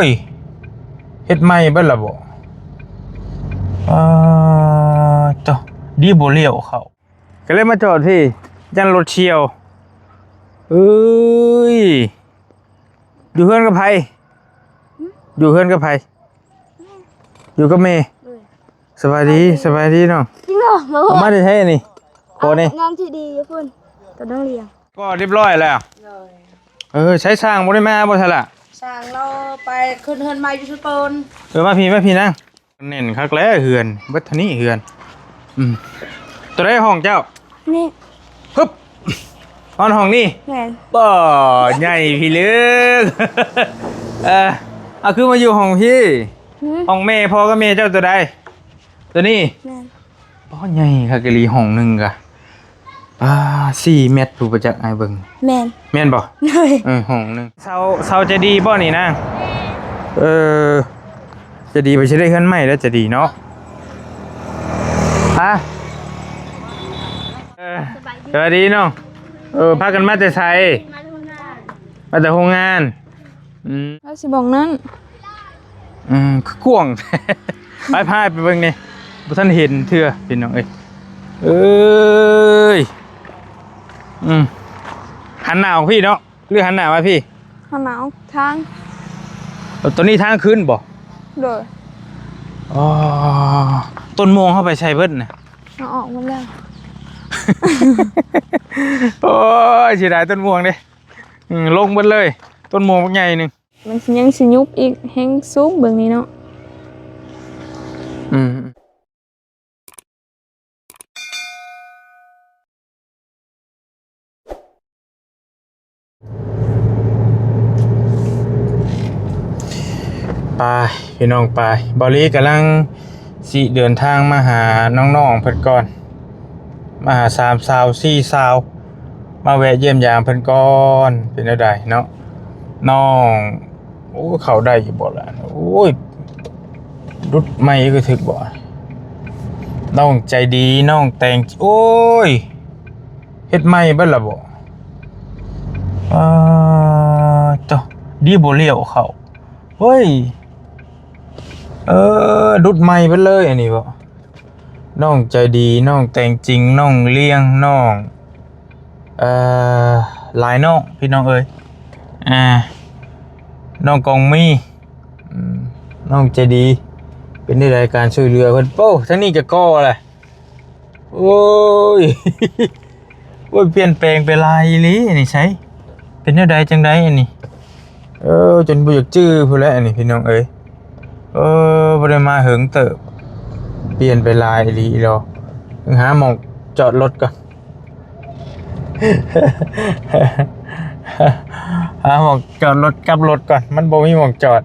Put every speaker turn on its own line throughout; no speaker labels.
ยเฮ็ดใหม่เบิดล่ะบ่จ้ะดีบ่เลี้ยวเขาก็เลยมาจอดพี่ยันรถเฉียวเอ้ยอยู่เฮือนกับไผอยู่เฮือนกับไผอยู่กับแม่สบายดีเนาะ
จริงเหรอ
มาได้แท้นี่โคนี่
งามที่ดีอยู่พุ่นก็ต้องเลี้ยง
ก็เรียบร้อยแล้วใช้สร้างบ่ได้มาบ่ซั่นล่ะ
สร้างเราไปขึ้นเฮือนใหม่อยู่สุโตน
มาพี่นะเน้นคักแล้วเฮือนเบิดเท่านี้เฮือนตัวใดห้องเจ้า
นี่
ฮึบนอนห้องนี่
แม่น
บ่ใหญ่พี่เลือกคือมาอยู่ห้องพี่ห้องแม่พ่อกับแม่เจ้าตัวใดตัวนี้
แม่น
บ่ใหญ่คักอีหลีห้องนึงกะ4 เมตรผู้ประจักษ์อ้ายเบิ่ง
แม่
นบ่ห้องนึงเซาจะดีบ่นี่นางจะดีไปสิได้เฮือนใหม่แล้วจะดีเนาะสวัสดีเนาะพากันมาแต่ไสมาแต่โรงงาน
เราสิบอกนั้น
คือกว้างไปเบิ่งนี่บ่ทันเห็นเทื่อพี่น้องเอ้ยหันหน้าออกพี่เนาะหรือหันหน้ามาพี่
หันหน้าออกทาง
ตัวนี้ทางขึ้นบ่
โดย
ต้นโมงเข้าไปใช้เบิดน่ะ
เอาออกหมดแล้ว
โอ้ยเสียดายต้นม่วงเด้ลงเบิดเลยต้นม่วงบักใหญ่นึง
มันยังสิยุบอีกแฮงสูงเบิ่งนี้เนาะ
ไปพี่น้องไปบอลี่กำลังสิเดินทางมาหาน้องๆเพิ่นก่อนมาหา3 สาว 4 สาวมาแวะเยี่ยมยามเพิ่นก่อนเป็นจังไดเนาะน้องโอ้เข้าได้อยู่บ่ล่ะโอ้ยรุดไม่ก็ถึกบ่น้องใจดีน้องแต่งโอ้ยเฮ็ดไม่เบิดล่ะบ่จ้ะดีบ่เลี้ยวเขาเฮ้ยดุดไม่ไปเลยอันนี้บ่น้องใจดีน้องแต่งจริงน้องเลี้ยงน้องหลายน้องพี่น้องเอ้ยน้องกองมีน้องใจดีเป็นในรายการช่วยเหลือเพิ่นโป้ทั้งนี้จะก่อแหละโอ้ยโอ้ยเปลี่ยนแปลงไปหลายอีหลีนี่ใช้เป็นแนวใดจังไดอันนี้จนบ่อยากจื้อพุ่นแล้วอันนี้พี่น้องเอ้ยบ่ได้มาเหิงเติบเปลี่ยนไปหลายอีหลีแล้วหาหม้องจอดรถก่อนหาหม้องจอดรถกลับรถก่อนมันบ่มีหม้องจอด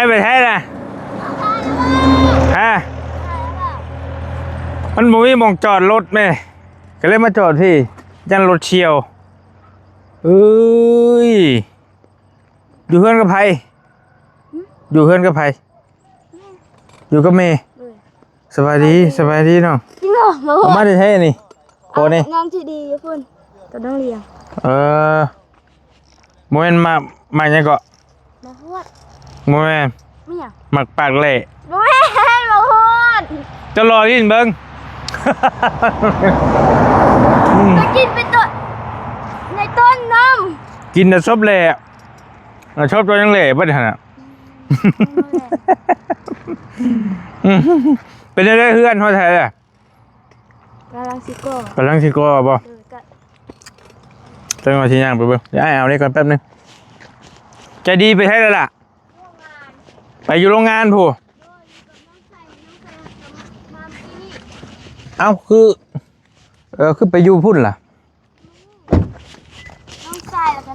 ไปไทยนะมันบ่มีหม้องจอดรถแม่ก็เลยมาจอดที่ยันรถเฉียวอยู่เฮือนกับไผอยู่กับแม่สบายดีเนาะ
จริงเหรอ
มาได้แท้นี่โคนี่
งามที่ดีอยู่พุ่นก็ต้องเลี้ยง
โมเมนมาหยังก็
มาฮวด
โมเมน
ไม่หยัง
หมักปากเละ
โมเมนมาฮวด
จะรอกินเบิ่ง
จะกินไปต้นในต้นน้
ำกินแต่ชอบเละชอบตัวยังเละป่ะเนี่ยนะเป็นได้เพื่อนเขาไทยอ่ะ
กำลังสิโก้
ป่ะจะมาชี้ย่างไปเบิ่งเดี๋ยวเอานี่ก่อนแป๊บนึงใจดีไปให้แล้วล่ะไปอยู่โรงงานผู้เอ้าคือไปอยู่พุ่นล่ะ
น้องชายแล้วก็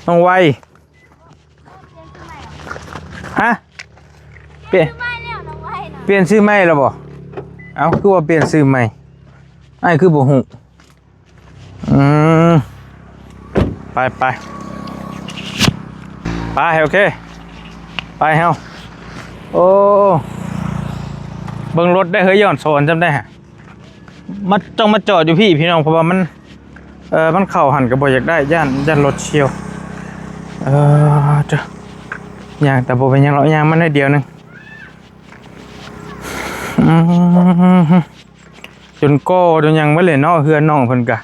น้องไวฮะเปลี่ยนชื่อไม่แล้วบ่เอ้าคือว่าเปลี่ยนชื่อไม่ไอ้คือบ่ฮู้ไปโอเคไปเฮาโอ้เบิ่งรถได้เฮ้ยย้อนสอนจำได้ฮะต้องมาจอดอยู่พี่น้องเพราะว่ามัน มันเข้าหันก็บ่อยากได้ย่านรถเฉียวจ้ะย่างแต่บ่เป็นหยังหรอกย่างมันได้เดียวหนึงจนโก้จนยังบ่เลยเนาะเฮือนน้องเพิ่นก็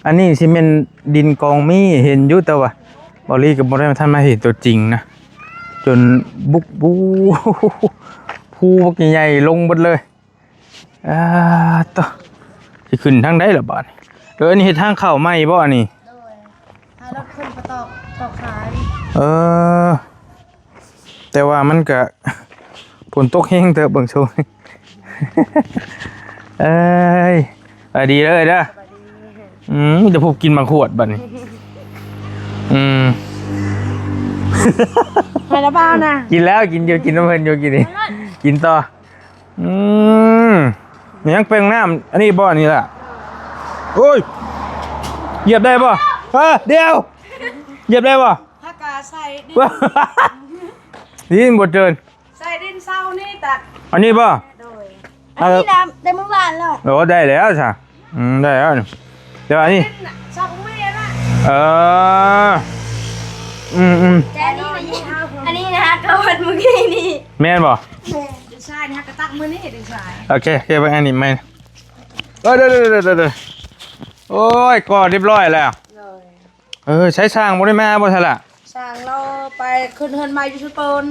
อันนี้สิแม่นดินกองมีเห็นอยู่แต่ว่าบ่ลีก็บ่ได้ทันมาเห็นตัวจริงนะจนบุกบูภูบักใหญ่ลงหมดเลยต่อสิขึ้นทางใดล่ะบาดอันนี้เฮ็ดทางเข้าใหม่บ่อันนี้
โดยให้รถขึ้นมาตอกขาย
แต่ว่ามันก็ฝนตกแห้งเถอะเบิ่งโชว์ดีเลยเด้อจะพบกินบางขวดบัดนี้
ไปแล้วเปล่านะ
กินแล้วกินอยู่กินน้ำเพลินอยู่กินนี่กินต่อนี่ยังเป็นน้ำอันนี้บ่อนี่แหละโอ้ยเหยียบได้ป่ะเดี๋ยวเหยียบได้ป่ะ
ถ้ากาใส่
ดินบดเจิน
ใส่ดินเศร้านี่ตัด
อันนี้ป่ะ
อันนี้นะได้เมื่อวานแล้ว
โอ้ได้แล้วใช่ได้แล้วเดี๋ยวอันนี้
ชอบไม่ได้ละแต่อันนี้นะฮะก็วันเมื่อกี้นี่
แม่นป่ะ
ใช่นะฮะกระตักมือนี่เด็กชาย
โอเคไปอันนี้แม่นเดี๋ยวโอ้ยก่อเรียบร้อยแล้วใช้ช่างบ่ได้มาบ่ทันละ
ช่างเราไปขึ้นเฮินมาอยู่ชุดปน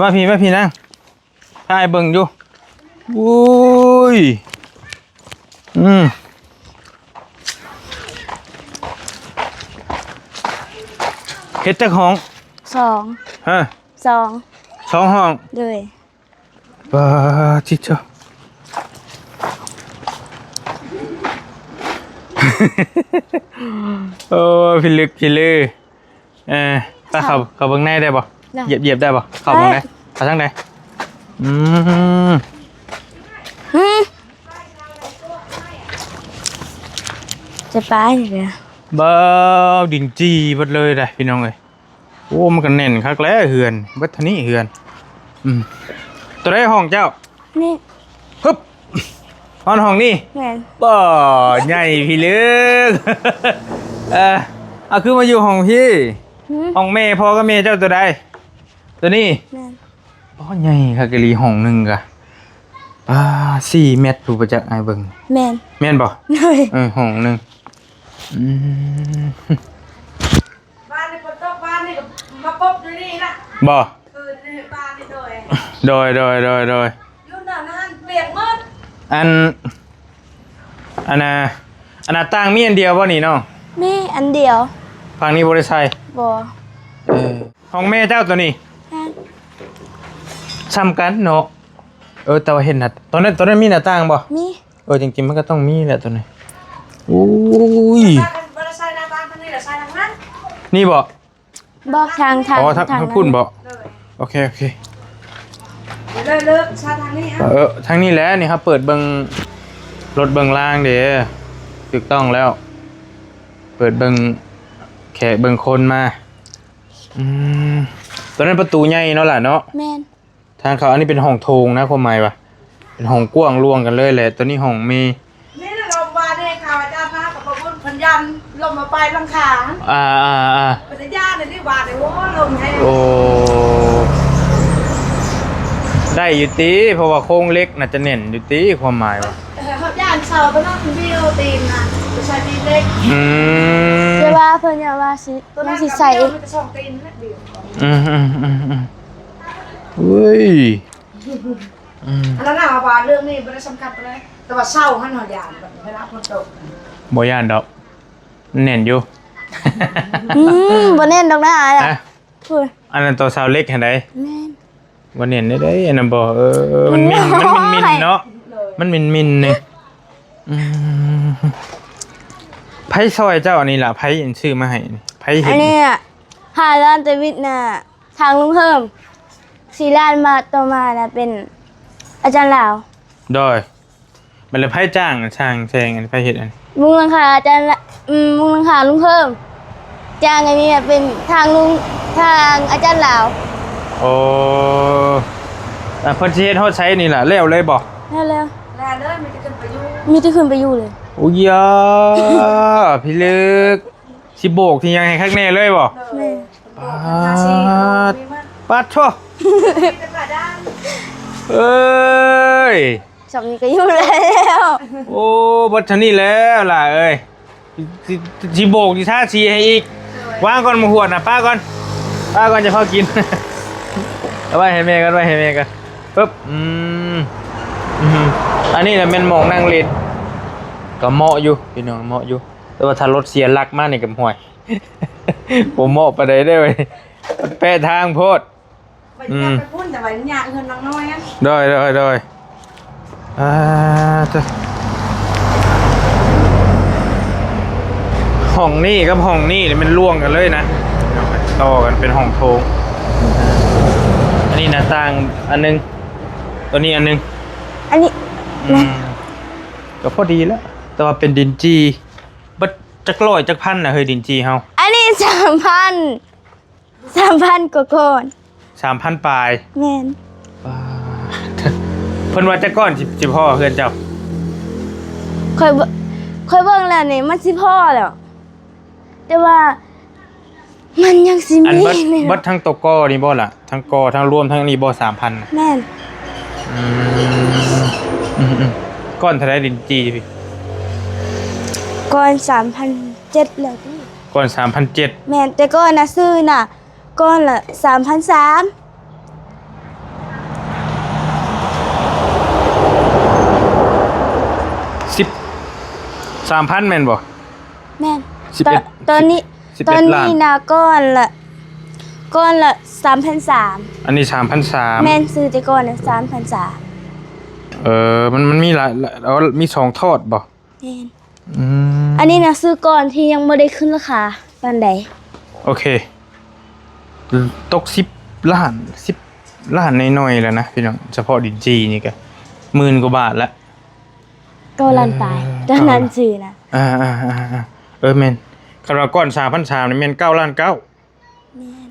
มาพี่นั่งถ่ายเบิ่งอยู่อุ้ยเฮ็ดจักห้อง
2ฮะ2
ห้อง
เลย
บ้าจิเจ้าโอ้พี่ลึกถ้าเขาเบิ่งในได้ป่ะเหยียบได้ป่ะเขาเบิ่งได้เขาทั้งใด
จะไปเลย
บ้าดินจีหมดเลยได้พี่น้องเลยโอ้มันก็แน่นคักแล้วเฮือนบัดทนี้เฮือนตัวได้ห้องเจ้า
นี่
ฮึบห้องนี่
แม่น
บ่ใหญ่พี่ลึกเอาคือมาอยู่ห้องพี่ห้องแม่พ่อก็แม่เจ้าตัวใดตัวนี้
แม่น
ใหญ่คักกะลีห้องนึงกะ4 เมตรผู้ประจักษ์ไอ้เบิ่ง
แม่
นบ่ห้องนึง
บ้านนี่ฝนตกบ้านนี่มาปบอยู่นี่นะ
บ่
คือบ้านนี่โดย
ยุ่
งหนานั่นเปียกหมด
อันน่ะต่างมีอันเดียวบ่นี่น้อง
มีอันเดียว
ฝั่งนี้บ่ได้ใส่
บ่
ห้องแม่เจ้าตัวนี้ซ้ำกันเนาะแต่ว่าเห็นน่ะตอนนั้นมีหน้าต่างบ่
มี
จริงๆมันก็ต้องมีแหละตัวนี้อุ้ย
บ่ได้ใส่หน้าต่างทางนี้หรือใส่ทางนั้น
นี่บ่
ทาง
ทางพุ่นบ่โอเค
เลิกชาทางนี้
ทางนี้แหละนี่ครับเปิดเบิ่งรถเบิ่งล่างเด้ถูกต้องแล้วเปิดเบิ่งแขกเบิ่งคนมาตอนนั้นประตูใหญ่เนาะล่ะเนาะ
แม่น
ทางเขาอันนี้เป็นห้องโถงนะความหมายว่าเป็นห้องกว้างร่วงกันเลยแหละตัวนี้ห้องมี
นี่เราว่าได้ข่าวอาจารย์มากับพระพุทธพันยันลงมาไปลังคาปัญญาเนี่ยที่ว่าได้ว่าลงให้
โอ้ได้อยู่ตีเพราะว่าโค้งเล็กน่าจะเน่นอยู่ตีความหมายว่า
เขาย่านเสาไปนั่งวิวตีนนะไม่ใช่ตีเล็กเดี๋ยวว่าเพิ่นอย่าว่าสิมันสิใส่มันจะส่งตีนนะเดี๋ยว
เฮ้ย
อันนั้นน่ะว่าเรื่องนี้ไม่ได้สำคัญเลยแต่ว่าเศร้าหันหอยานแบบเวลาฝนตก
บ่ย่านดอกเน่นอยู่
บ่เน่นดอกนะ
อันนั้นตัวสาวเล็กเห็นไหม
แม่น
บ่เน่นได้อันนั้นบ่มันมินเนาะมันมินนี่ไผซอยเจ้าอันนี้ล่ะไผชื่อมาให้ไผเห็น
อันนี้5 ล้านแต่วิทย์น่ะทางลุงเพิ่ม4 ล้านมาต่อมาน่ะเป็นอาจารย์ลาว
โดยมันเลยไผจ้างช่างแซงอันไผเฮ็ดอัน
มุงหลังคาอาจารย์มุงหลังคาลุงเพิ่มจ้างอันนี้เป็นทางอาจารย์ลาว
โอ้เพิ่นสิเฮ็ดเฮาใช้นี่ล่ะแล้วเลยบ่
แล้วเลยมีแต่ขึ้นไปอยู่เลย
โอ้ยยาพี่ลึกสิโบกที่ยังให้ข้างแน่เลยบ่
แม่
ปัดชั่วเอ้ย
สำนี้ก็อยู่แล้ว
โอ้บัดชนี่แล้วล่ะเอ้ยสิโบกที่ท่าชีให้อีกวางก่อนมาหวดนะป้าก่อนจะพอกิน เอาไว้ให้แม่กันปึ๊บอันนี้เนี่ยเป็นหมองนั่งเล่นก็เหมาะอยู่พี่น้องเหมาะอยู่แต่ว่าถ้ารถเสียหลักมากนี่ก็ห่วย ผมเหมาะไปได้เลยแปะทางโพด
ไปพุ่นแต่ว่าอยากเงินน้องน้อยอ่ะ
ได้จ้ะห้องนี่กับห้องนี่มันร่วงกันเลยนะต่อกันเป็นห้องโถงอันนี้หน้าต่างอันนึงตัวนี้อันนึง
อันนี้
ก็พอดีแล้วแต่ว่าเป็นดินจีบัดจักร้อยจักพันน่ะเฮ้ยดินจีเฮา
อันนี้3,000กว่าก้อน
3,000 ปลาย
แม่น
เพิ่นว่าจักก้อนสิพ่อเฮือนเจ้า
ค่อยเบิ่งแล้วนี่มันสิพอแล้วแต่ว่ามันยังสิ
อัน
มี
บัดทั้งตกกอนี่บ่ล่ะทั้งกอทั้งรวมทั้งนี้บ่ 3,000น่ะ
แม่น
ก้อนเท่าไรดินจีพี่
ก้อน3,700แล้วพี่
ก้อน 3,700
แม่นแต่ก้อนน่ะซื้อน่ะก้อนละ3,300
3,000แม่นบ่
แม่น
11
ตอนนี้
11
ตอน
ล้า
นี้
น
นะก้อนละ3,300
อันนี้ 3,300
แม่นซื้อแต่ก้อนละ3,300
มันมีหลายแล้วมี2ทอดบ่
แม่นอันนี้นะซื้อก่อนที่ยังบ่ได้ขึ้นราคาปานใด
โอเคตก10 ล้าน10 ล้านน้อยๆแล้วนะพี่น้องเฉพาะดินจีนี่ก็10,000 กว่าบาทละ
ก็ล้านปลายตอนนั้นซื้อนะ
แม่นคันว่าก้อน 3,300 นี่แม่น9 ล้าน 9
แม่น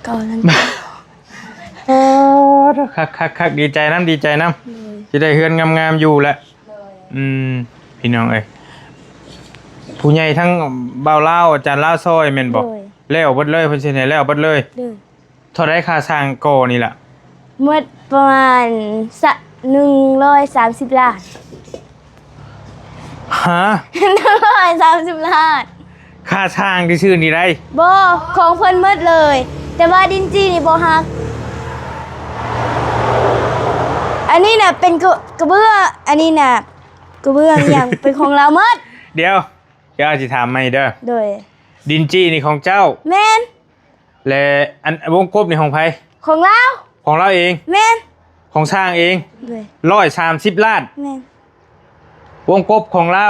ก็ล้านปลาย
คักดีใจน้ำจะได้เฮือนงามๆอยู่แหละพี่น้องเอ้ยผู้ใหญ่ทั้งบ่าวลาวอาจารย์ลาวซอยแม่นบ่แล้วเบิดเลยเพิ่นสิให้แล้วเบิดเลยเท่าไดค่าสร้างก่อนี่ล่ะ
หมดประมาณ130 ล้าน
ฮะ
130 ล้าน
ค่าสร้างที่ชื่อนี่ได้
บ่ของเพิ่นหมดเลย แต่ว่าดินจีนี่บ่ฮักอันนี้น่ะเป็นกระเบื้องอันนี้น่ะกระเบื้องอย่าง เป็นของเราหมด
เดี๋ยวสิถามใหม่เด้อ
โดย
ดินจี้นี่ของเจ้า
แม่น
และอันวงกบนี่ของไผ
ของเรา
ของเราเอง
แม่น
ของสร้างเอง
โดย
130 ล้าน
แม่น
วงกบของเรา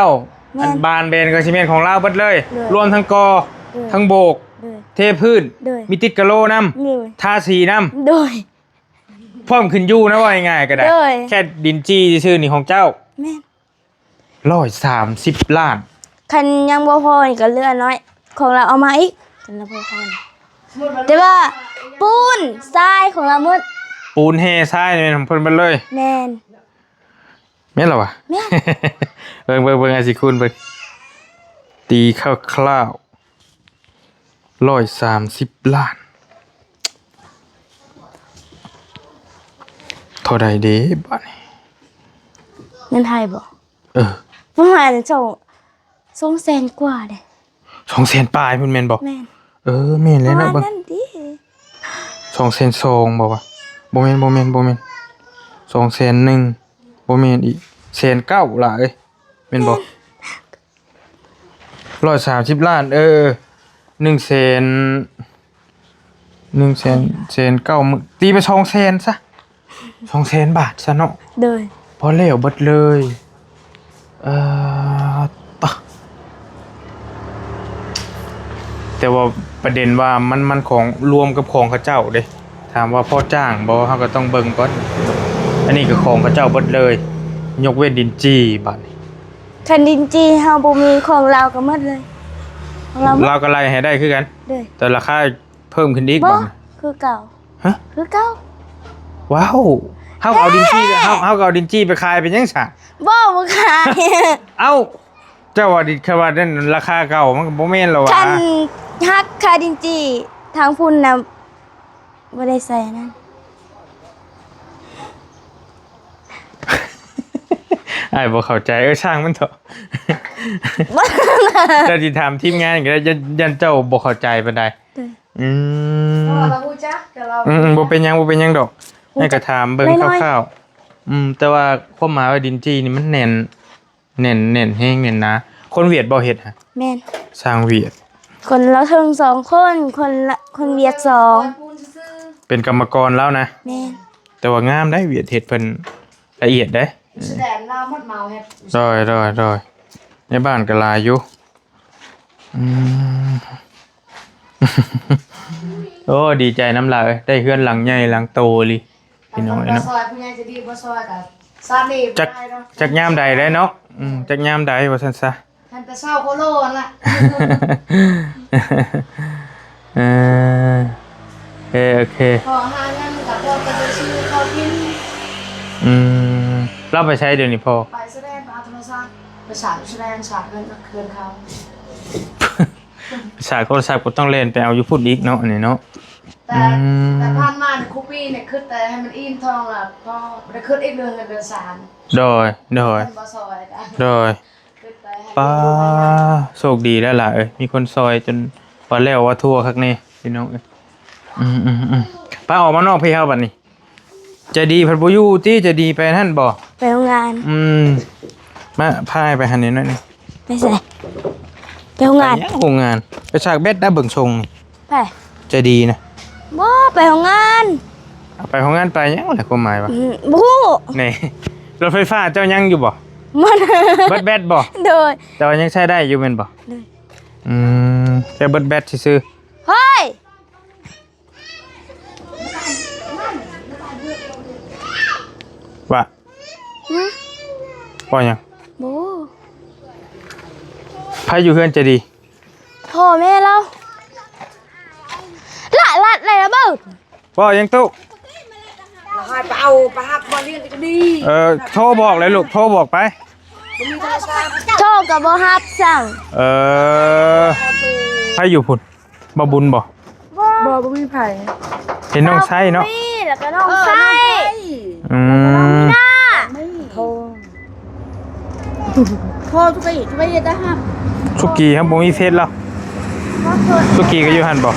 แม่น
อันบานเบนก็สิแม่นของเราเบิดเลย
เลย
รวมทั้งกอ
เลย
ทั้งโบก
โดย
เทพื้น
เลย
มีติดกะโลนำ
โดย
ทาสีนำ
โดย
พร้อมขึ้นอยู่นะว่าง่ายๆก็ได้
เลย
แค่ดินจี้ชื่อนี่ของเจ้า
แม่น
130 ล้าน
คันยังบ่พอนี่ก็เหลือน้อย ของเราเอามาอีกคันละบ่พอนี่แต่ว่าปูนทรายของเราหมด
ปูนเฮทรายนี่ของเพิ่นเบิดเลย
แม่น
แม่นเหรอวะ
แม่น
เบิ่งไอ้สิคุณเบิ่งตีคร่าวๆ130 ล้านเท่าใดเด้บัดนี้
เงินไทยบ่
200,000
ประมาณ200,000กว่าเด้
ปลายเพิ่นแม่นบ่
แม่น
แม่น
ป
แล้
ระ
ว
มา
เนาะ
ณ
เบิ่ง
นั้นดิ
200,002บ่วะบ่แม่น201,000บ่แม่นอีก1,900,000ล่ะเอ้ยแม่นบ่130 ล้าน1,900,000ตีไป200,000ซะ200,000 บาทซะเนาะ
โดย
พอแล้วเบิดเลยปะแต่ว่าประเด็นว่ามันของรวมกับของเขาเจ้าเด้ถามว่าพ่อจ้างบ่เขาก็ต้องเบิ่งก่อนอันนี้ก็ของเขาเจ้าเบิดเลยยกเว้นดินจี้บัดนี้
คันดินจีเฮาบ่มีของเราก็หมดเลยของเราหมด
เราก็ไล่ให้ได้คือกัน
เลย
แต่ราคาเพิ่มขึ้นอีก
บ่
บัดนี้
คือเก่า
ฮะ
คือเก่า
ว้าว เฮาเอาดินจี้เฮาก็เอาดินจี้ไปขายเป็นยังซะ
บ่ขาย
เอ้าเจ้าว่าดิคว่านั่นราคาเก่ามันก็บ่แม่นแล้ววะ
คันฮักคาดินจีทางพุ่นน่ะบ่ได้ใส่นั่น
อ้ายบ่เข้าใจช่างมันเถอะ เจ้าสิถามทีมงานก็ได้ยันเจ้าบ่เข้าใจปานใดอืม
เราพูดจ้ะแต่เรา
บ่เป็นหยังดอกให้ก็ถามเบิ่งคร่าวๆแต่ว่าความหมายว่าดินจี้นี่มันแน่นแฮงแน่นนะคนเวียดบ่เฮ็ดฮะ
แม่น
สร้างเวียด
คนละถึง2คนคนเวียด
พูดซื่อ
เป็นกรรมกรแล้วนะ
2แม่น
แต่ว่างามได้เวียดเฮ็ดเพิ่นละเอียดได้
แสดงเราหมดเมาเฮ็ด
ดอยในบ้านก็หลายอยู่โอ้ดีใจน้ำลายได้เฮือนหลังใหญ่หลังโตลิพี่น้อง
ซ
เนาะ
อยผู้ใหญ่จะดีบ่ซอยกับซาลี
จักยามใดได้เนาะจักยามใดว่าซั่นซะ
ทันแต่เช้าโคโลนล่ะ
เออโอเค
พอหาเงินกับพ่อก็จะซื้อข้าวกิน
เราไปใช้เดี๋ยวนี้พอ
ไปแสดงไปเอาโทรศัพท์ไปฉากแสดงฉากเงินกับคืนเขา
สายโทรศัพท์ก็ต้องเล่นไปเอาอยู่พูดอีกเนาะอันนี้เนาะ
แต่ผ่านมาเนี่ยคุปปี้เนี่ยคือแต่ให้มันอิ่มทองล่ะพอได้ขึ้นอีกเดือนกับเดือน3
โดย
เป็นบ่ซอยกัน
โดย
ขึ้นไปให้
ป้าโชคดีแล้วล่ะมีคนซอยจนว่าแล้วว่าทั่วคักนี่พี่น้องป้าออกมานอกพี่เฮาบัดนี้จะดีเพิ่นบ่อยู่ติจะดีไปท่านบ่
ไปโรงงาน
มาพายไปหันนี่หน่อยนึง
ไปใส่ไปโรงงาน
ไปโรงงานไปฉากเบ็ดได้เบิ่งชงนี่
ไป
จะดีนะ
บ่ไปโรงงาน
ไปของงานไปยังแหละความหมายวะ
บ่ฮู้
นี่รถไฟฟ้าเจ้ายังอยู่บ่
มัน
เบิดแบตบ่
โดย
แต่ว่ายังใช้ได้อยู่แม่นบ่
ได้
แค่เบิดแบตซื่อ
เฮ้ย
ๆว่าว่าหยัง
บ่
ไผอยู่เฮือนจะดี
พ่อแม่เราลัดอะไรนะเบ้า
บ่ยังตู้
แล้วให้ไปเอาไปหักบอลเรียนก็ดี
โทรบอกเลยลูกโทรบอกไป
บ่มีโทรศัพท์
โชคกับบ่ฮับสั่ง
ไผอยู่พุ่นบ่บุญบ่
บ่มีไผ
เห็นน้องไส้เนาะ
นี่แล้วก็น้องไส้
น่า
น่า
โทรพ่อทุกไปได้ห้าม
สุกี้ครับบ่มีเฟซแล้วสุกี้ก็อยู่หั่นบ่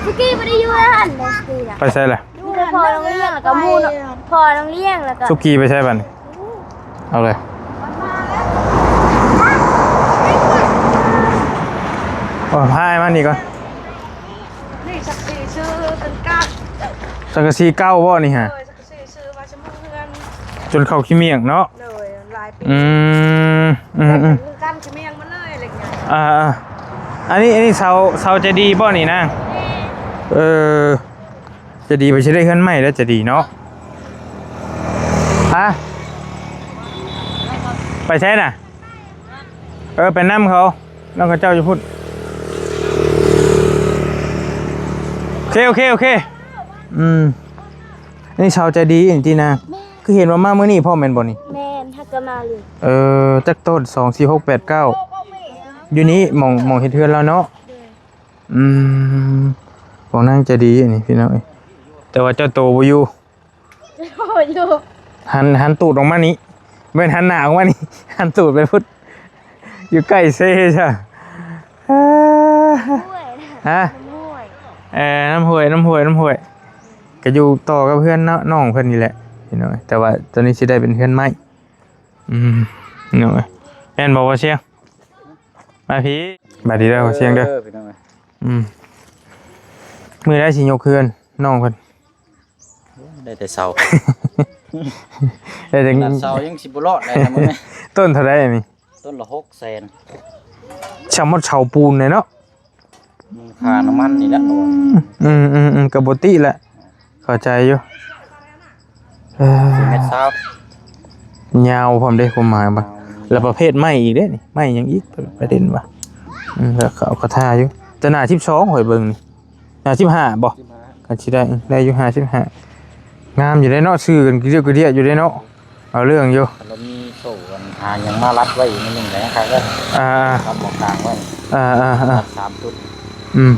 สุกี้ไม่ได้อยู่ในหันเลยสุกี้นะ
ไปใช่แหละ
อยู่ในพอน้องเลี้ยงแล้วก็มูนพอน้องเลี้ยงแล้วก็
สุกี้ไปใช่บัดนี้เอาเลยพายมานี่ก่อน
นี่สักสี่ชื่อเป็นกาด
สังกะสีเก้าบ่นี่ฮะ
เลยสักสี่ชื่อว่าจะมุ่งเงิน
จนเข้าขี้เมียงเนาะ
เลยหลายปี
อืม
กันจะเมียงมาเลยอะไรเงี้ย
อันนี้เสาจะดีบ่นี่นางจะดีไปใช้ได้ขึ้นไหมแล้วจะดีเนาะฮะไปใช้น่ะไปนั่มเขาแล้วเขาเจ้าจะพูดโอเคนี่ชาวใจดีจริงๆนะคือเห็นว่ามาเมื่อนี่พ่อแมนบ่นี่
แม่นถ้าก็มาเลย
จักต้น24689อยู่นี้มองเห็นเทือนแล้วเนาะของนางใจดีอันนี้พี่น้องแต่ว่าเจ้าโตบ่อยู่
โอ้ยอยู่
หันตูดออกมานี้ไม่หันหน้าออกมานี่หันตูดไปพุทธอยู่ใกล้เซ่ใช่
ด้วย
ฮะ
ด้วย
น้ำห่วยก็อยู่ต่อกับเพื่อนน้องเพื่อนนี่แหละพี่น้องแต่ว่าตอนนี้สิได้เป็นเพื่อนใหม่น้องแม่นบอกว่าเชียงมาพี่บาดดีแล้วเชียงเด้อมือได้สิยกเพื่อนน้องเพิ่น
ได้แต่เสา
ได้แต่
ขนาดเสายังสิบ่รอดได้นะมึง
ต้นเท่าไรนี่
ต้นละ600,000
ชาวมดชาวปูนเลยเนาะ
ค่าน้ำมันนี่แหละ
กับบติแหละเข้าใจอยู่
เม็ดเสาย
าวผมได้ความหมายบ่แล้วประเภทไม้อีกเด้นี่ไม้ยังอีกประเด็นว่ะแล้วเขากระทาอยู่จะหน้า12หอยเบิ่งนี่หน้า15บ่ก็สิได้อยู่55 งามอยู่ได้เนาะซื้อกันเรียกกระเดียอยู่ได้เนาะเอาเรื่องอยู่
เรามีโซ่กันหายังมารัดไว้อีกนิดนึงนะครับก็ทำหมอกกลางไว้3 จุด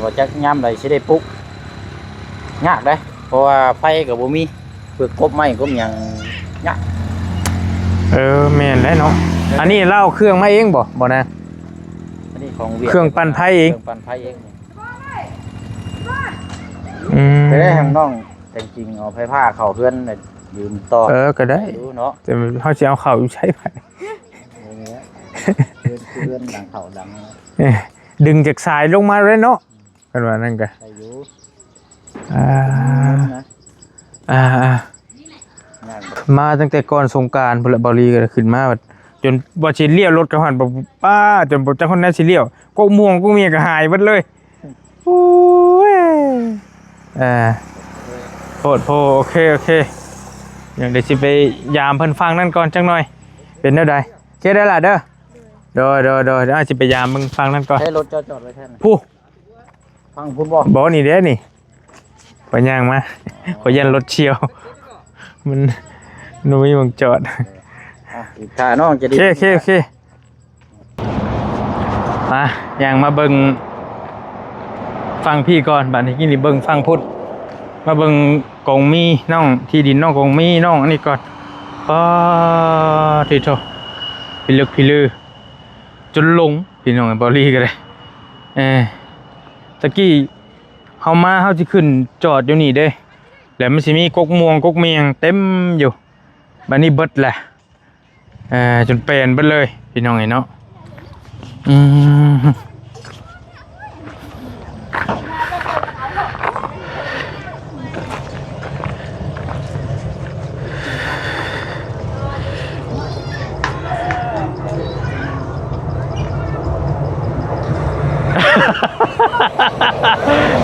ว่าจะย่ำใดสิได้ปุ๊กยากได้เพราะว่าไฟกับบ่มีเพื่อกบไม้กบหยังยาก
แม่นได้เนาะอันนี้เล่าเครื่องมาเองบ่นะ
อันนี้ของเวียด
เครื่องปั่นไฟเอง
เครื่องปั่นไฟเอง
ไป
ไปได้ทางน้องแต่จริงเอาไฟผ้าเข้าเพื่อนยืมต่อ
ก็ได้
ดูเนาะ
แต่เฮาสิเอาเข้าอยู่ใช้ไผ
เพื่อนดังเข้าดัง
ดึงจากสายลงมาเลยเนาะกันว่านั่นก็
ใส่อยู่
มาตั้งแต่ก่อนสงกรานต์พุ่นละบรีก็ขึ้นมาจนบ่สิเลี้ยวรถกระหันบ่ป้าจนบ่จักคนนั้นสิเลี้ยวก็ม่วงก็เมียก็หายเบิดเลยโอ้ยโพโอเคยังได้สิไปยามเพิ่นฟังนั่นก่อนจังหน่อยเป็นแนวใดเฮ็ดได้ล่ะเด้อโดยอาจสิไปยามมึงฟังนั่นก่อน
ให้รถจอดไว้แท่น
ผู้
ฟังพุ่นบ่
บ่นี่เด้นี่ไปย่างมาขอยันรถเชียวมันนุ้ยมึงจอด
อีกท่าน้องจะดี
โอเคมาอย่างมาเบิ่งฟังพี่ก่อนบัดนี้กินนี่เบิ่งฟังพุทธมาเบิ่งกงมีน้องที่ดินน้องกงมีน้องอันนี้ก่อนทีโตพี่ลึกพี่ลือจนหลงพี่น้องบอลี่ก็ได้ตะกี้เฮามาเฮาสิขึ้นจอดอยู่นี่เด้แล้วมันสิมีกกม่วงกกเมียงเต็มอยู่บัดนี้เบิดแหละจนเป็นเบิดเลยพี่น้องไอ้เนาะ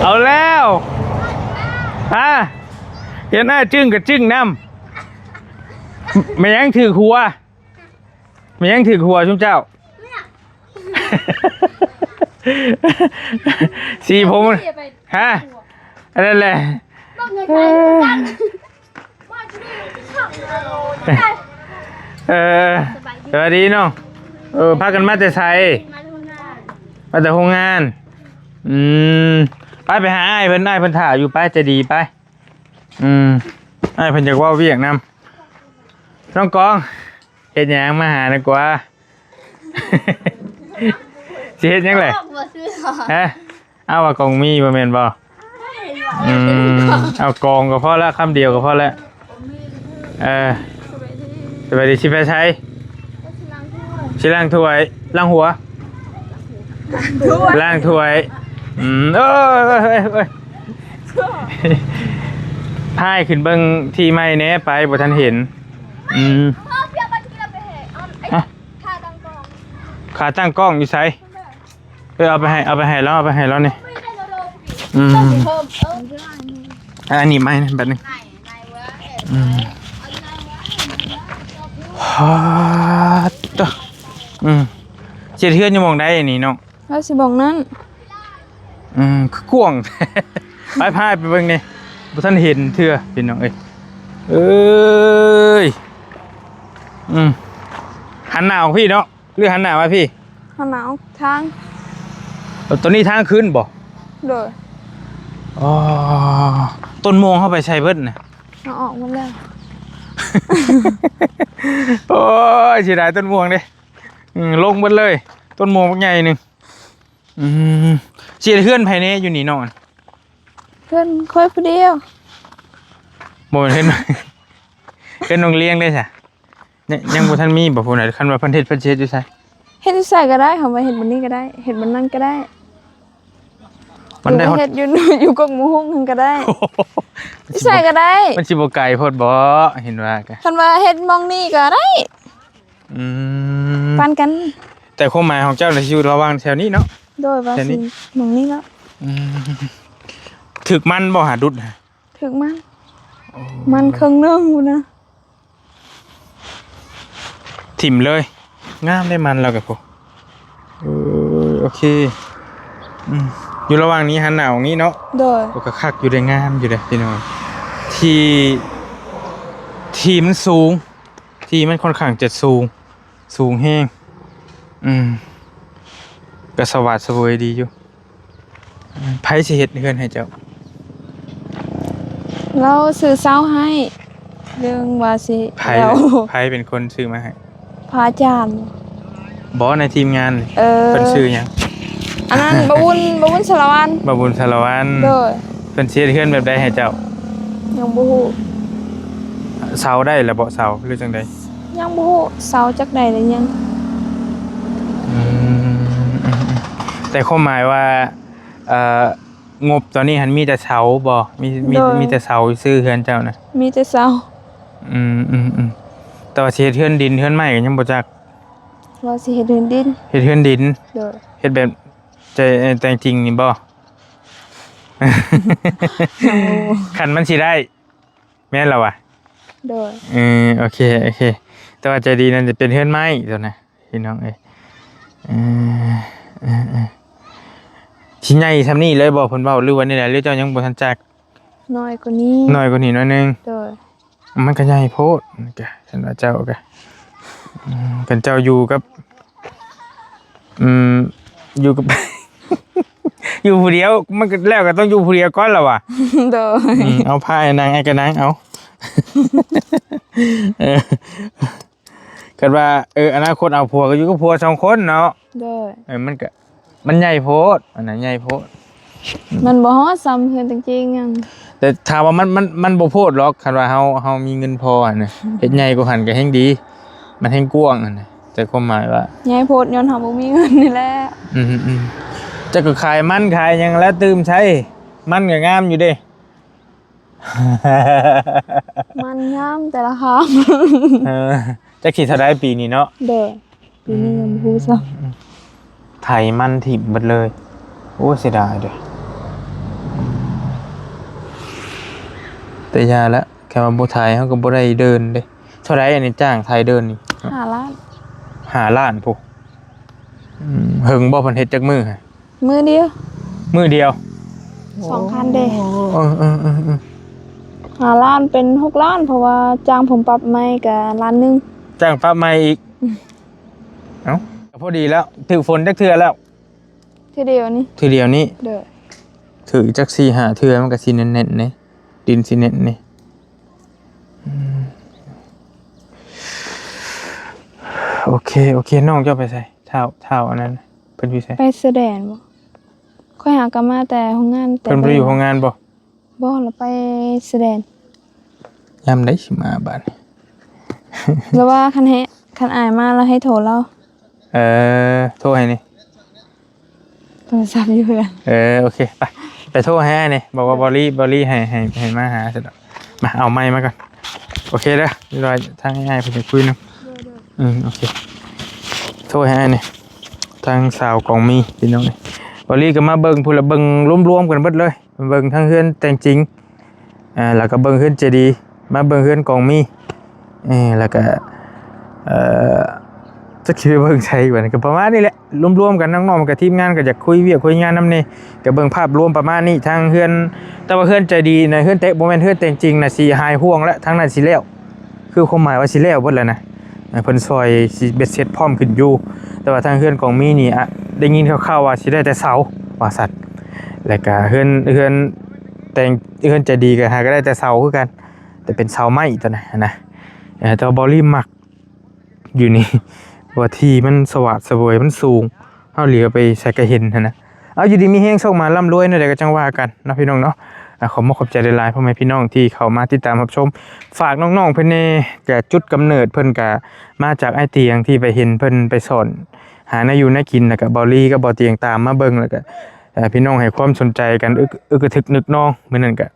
เอาแล้วเห็นหน้าจึ้งกับจึ้งน้ำไม่ยังถือหัวชุมเจ้าสีผมอะไรแหละสวัสดีน้องพากันมาแต่ไสมาแต่โรงงานไปหาไอ้เพิ่นถ่ายอยู่ไปจะดีไปไอ้เพิ่นอยากว่าเวียกนำน้องกองเฮ็ดหยังมาหาดีกว่าสิเฮ็ดหยังแหละเอาว่ากองมีบ่แม่นบ่เอากองก็พอแล้วคำเดียวก็พอแล้วสวัสดีสิไปใช้สิล้างถ้วยล้างหัวล้างถ้วยพายขึ้นเบิ่งที่ไม้แหน่ไปบ่ทันเห็นขาตั้งกล้องอยู่ไสเอาไปให้แล้วนี่อันนี้ไม้นะแบบนึงเจ็ดเทือนอยู่มองได้นี่น้อง
แล้วสิบอกนั้น
คือกวงพายไปเบิ่งนี่บ่ทันเห็นเทื่อพี่น้องเอ้ยหันหน้าของพี่เนาะหรือหันหน้ามาพี่
หันหน้าทาง
ตัวนี้ทางขึ้นบ่
โดย
ต้นโมงเข้าไปใช้เพิ่นน่ะ
เอาออกมาแล้ว
โอ้ยสิได้ต้นม่วงเด้ลงเบิดเลยต้นโมงบักใหญ่นึงสิเฮือนภายในอยู่นี่นอน
เพื่อนค่อยผู้เดียว
บ่เห็นน้องเลี้ยงได้จ้ะยังบ่ทันมีบ่พุ่นน่ะคันว่าเพิ่นเฮ็ดอยู่ไส
เฮ็ดใส่ก็ได้ค่ะว่าเฮ็ดบันนี้ก็ได้เฮ็ดบันนั้นก็ได้มันได้เฮ็ดอยู่กกหมู่ฮ้งก็ได้ใส่ก็ได้
มันสิบ่ไกลโพดบ่เห็นว่าก็
คันว่าเฮ็ดมองนี่ก็ได้ปานกัน
แต่ความหมายของเจ้าน่ะสิอยู่ระหว่างแถวนี้เนาะ
โดยว่าสิมองนี่แล้ว
ถึกมันบ่หาดุด
ถึกมันครึ่งนึงพุ่นนะ
ถิ่มเลยงามได้มันแล้วกับพวกโอเคอยู่ระหว่างนี้หันหนาวอย่างนี้เนาะ
โดย
ก็คักอยู่ได้งามอยู่ได้พี่น้องที่ ทีมันสูงทีมันค่อนข้างจะสูงแห้งก็สวัสดิ์สวยดีอยู่ไผสิเฮ็ดเฮือนให้เจ้า
เราซื้อเสาให้เรื่องว่าสิ
ไผ
เรา
ไผเป็นคนซื้อมาให้
พระอาจารย์
บอสในทีมงานเพิ่นซื้อหยัง
อันนั้นบวุ้นสารวัน
บาบุญสารวัตร
โดย
เพิ่นสิเฮ็ดเฮือนแบบใดให้เจ้า
ยังบ่ฮู้
เสาได้แล้วบ่เสาหรือจังได๋
ยังบ่ฮู้เสาจักใดเลยยัง
แต่ความหมายว่าเอ่องบตอนนี้หันมีแต่เสาบ่มีแต่เสาซื้อเฮือนเจ้านะ
มีแต่เสา
แต่ว่าสิเฮ็ดเฮือนดินเฮือนไม้ก็ยังบ่จัก
ว่าสิเฮ็ดเดินดิน
เฮ็ดเฮือนดิน
โดย
เฮ็ดแบบใจแต่จริงนี่บ่ คันมันสิได้แม่นแล้ววะ
โดย
โอเคแต่ว่าใจดีนั่นจะเป็นเฮือนไม้ตัวนะพี่น้องเอ้ยชิ้นใหญ่ทำนี่เลยบ่เพิ่นเว้าหรือว่านี่แหละหรือเจ้ายังบ่ทันจัก
น้อยกว่านี้
น้อยกว่านี้หน่อยนึง
โดย
มันก็ใหญ่โพดกะฉันว่าเจ้าก็เป็นเจ้าอยู่กับอยู่กับ อยู่ผู้เดียวมันก็แล้วก็ต้องอยู่ผู้เดียวก่อนแล้วว่ะ
โดย
เอาผ้าให้นางไอ้กระนางเอากันว่าอนาคตเอาผัวก็อยู่กับผัว2คนเนาะ
โดย
มันใหญ่โพดอันนั้นใหญ่โพด
มันบ่ฮอดซ้ำเฮือนจริงๆยัง
แต่ถามว่ามันบ่โพดหรอกคันว่าเฮามีเงินพออ่ะนะเฮ็ดใหญ่กว่าหันก็แฮงดีมันแฮงกว้างอ่ะนะแต่ความหมายว่า
ยายโพดย้อนเฮาบ่มีเงินนี่แหละ
จะก็ขายมันขายหยังแล้วตื่มใช้มันก็งามอยู่เด้
มันงามแต่ละคาม
จักสิเท่าใดปีนี้เนาะ
โดยปีนี้ยังบ่ฮู้ซ้ำ
ไถมันถิ่มหมดเลยโอ้เสียดายเด้อแต่ยาแล้วแค่ว่าบ่ไถเฮาก็บ่ได้เดินเด้เท่าใดอันนี้จ้างไถเดินนี่
5 ล้าน
5 ล้านพุเฮิงบ่เพิ่นเฮ็ดจักมื้อฮะ
มือเดียว
มื้อเดียว
2 คันเด้
เออ
5 ล้านเป็น6 ล้านเพราะว่าจ้างผมปรับใหม่ก็ล้านหนึง
จ้างปรับใหม่อีกเอ้าก็พอดีแล้วถึกฝนจักเทื่อแล้ว
ทีเดียวนี่
ทีเดียวนี้
เด้อ
ถือจัก4-5เทื่อมันก็สิแน่นๆนี่ดินสิแน่นนี่โอเคน้องเจ้าไปใส่เท้าอันนั้นเพิ่นอยู่ไส
ไปแสดงบ่ค่อยหากลับมาแต่โรงงานแต่
เพิ่นบ่ได้อยู่โรงงานบ่
บ่เราไปแสดง
ยามใดสิมาบาดนี้
แล้วว่าคันอายมาแล้วให้โทรเรา
โทรให้นี่
โทรศัพท์อยู่เพื่อน
โอเคไปโทรให้นี่บอกว่าบอลลี่ให้มาหาเสร็จแล้วมาเอาไม้มาก่อนโอเคเด้อเรียบร้อยทางง่ายๆเพิ่นจะคุยนำโอเคโทรให้นี่ทางสาวของมีพี่น้องนี่บอลลี่ก็มาเบิ่งพุ่นละเบิ่งรวมๆกันเบิดเลยเบิ่งทั้งเฮือนแต่งจริงแล้วก็เบิ่งเฮือนเจดีย์มาเบิ่งเฮือนกองมีแล้วก็จะคิดว่าเบิ่งใช่กว่านี้ก็ประมาณนี้แหละรวมๆกันน้องๆกับทีมงานก็อยากคุยเวียกคุยงานนำนี่ก็เบิ่งภาพรวมประมาณนี้ทางเฮือนแต่ว่าเฮือนใจดีนะเฮือนเตะบ่แม่นเฮือนแต่จริงนะสิหายห่วงแล้วทางนั้นสิแล้วคือความหมายว่าสิแล้วเบิดแล้วนะเพิ่นซอยสิเบ็ดเสร็จพร้อมขึ้นอยู่แต่ว่าทางเฮือนของมีนี่ได้ยินคร่าวๆว่าสิได้แต่เสาว่าซั่นแล้วก็เฮือนแต่งเฮือนใจดีก็หาก็ได้แต่เสาคือกันแต่เป็นเสาไม้ตัวนั้นนะแต่ว่าบอลลี่มักอยู่นี่ว่าที่มันสวัสดิ์สวยมันสูงเฮาเหลียวไปใส่กระเห็นนะเอาอยู่ดีมีแฮงส่งมาร่ำรวยนั่นแหละก็จังว่ากันนะพี่น้องเนาะขอขอบใจหลายๆพ่อแม่พี่น้องที่เข้ามาติดตามรับชมฝากน้องๆเพิ่นแน่แก่จุดกำเนิดเพิ่นก็มาจากไอ้เตียงที่ไปเห็นเพิ่นไปสอนหาแนวอยู่แนวกินแล้วก็บอลลี่ก็บ่เตียงตามมาเบิ่งแล้วก็พี่น้องให้ความสนใจกันอึกทึกนึกน้องมื้อนั้นก็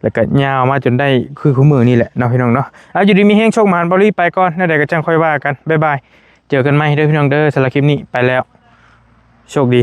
แล้วก็ยาวมาจนได้คือคู่มือนี่แหละเนาะพี่น้องเนาะเอาอยู่ดีมีแฮงโชคมานบอลลี่ไปก่อนนั่นแหละก็จังค่อยว่ากันบ๊ายบายเจอกันใหม่เด้อพี่น้องเด้อสำหรับคลิปนี้ไปแล้วโชคดี